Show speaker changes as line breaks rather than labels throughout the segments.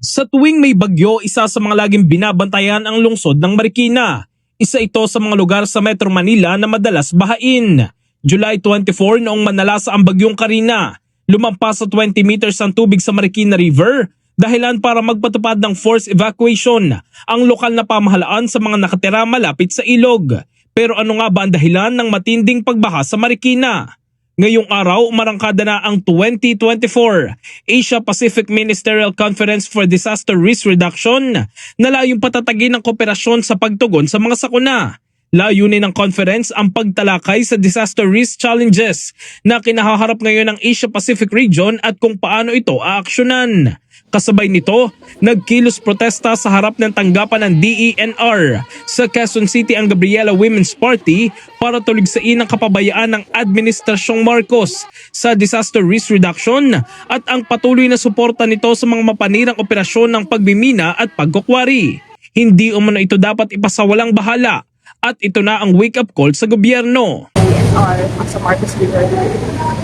Sa tuwing may bagyo, isa sa mga laging binabantayan ang lungsod ng Marikina. Isa ito sa mga lugar sa Metro Manila na madalas bahain. July 24 noong manalasa ang bagyong Karina, lumampas sa 20 meters ang tubig sa Marikina River, dahilan para magpatupad ng forced evacuation ang lokal na pamahalaan sa mga nakatira malapit sa ilog. Pero ano nga ba ang dahilan ng matinding pagbaha sa Marikina? Ngayong araw, umarangkada na ang 2024 Asia-Pacific Ministerial Conference for Disaster Risk Reduction na layong patatagin ang kooperasyon sa pagtugon sa mga sakuna. Layunin ng conference ang pagtalakay sa disaster risk challenges na kinahaharap ngayon ng Asia-Pacific region at kung paano ito aaksyonan. Kasabay nito, nagkilos protesta sa harap ng tanggapan ng DENR sa Quezon City ang Gabriela Women's Party para tuligsain ang kapabayaan ng Administrasyong Marcos sa disaster risk reduction at ang patuloy na suporta nito sa mga mapanirang operasyon ng pagmimina at pagkukwari. Hindi umano ito dapat ipasawalang bahala at ito na ang wake-up call sa gobyerno.
DENR sa Marcos River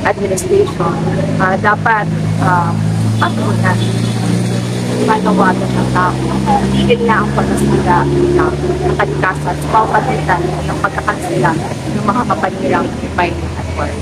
Administration dapat patuloy panawagan ng tao. Tigil na ang pagkasira ng kalikasan sa pamamagitan ng pagkakansila ng mga kapanirang mining at work.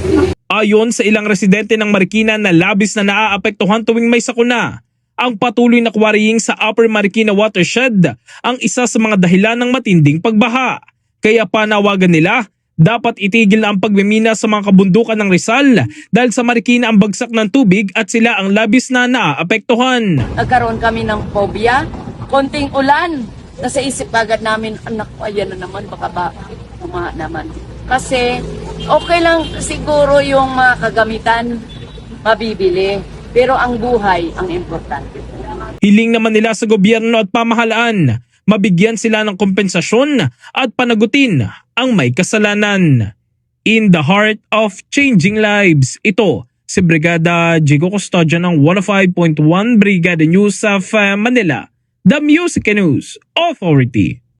Ayon sa ilang residente ng Marikina na labis na naaapektuhan tuwing may sakuna, ang patuloy na quarrying sa Upper Marikina Watershed ang isa sa mga dahilan ng matinding pagbaha. Kaya panawagan nila, dapat itigil na ang pagmimina sa mga kabundukan ng Rizal dahil sa Marikina ang bagsak ng tubig at sila ang labis na naaapektuhan.
Nagkaroon kami ng phobia, konting ulan, nasa isip agad namin, anak, ayan na naman, baka ba umaha naman. Kasi okay lang siguro yung mga kagamitan mabibili, pero ang buhay ang importante.
Hiling naman nila sa gobyerno at pamahalaan, mabigyan sila ng kompensasyon at panagutin ang may kasalanan. In the heart of changing lives, ito si Brigada Jigo Custodio ng 105.1 Brigada News of Manila, The Music News Authority.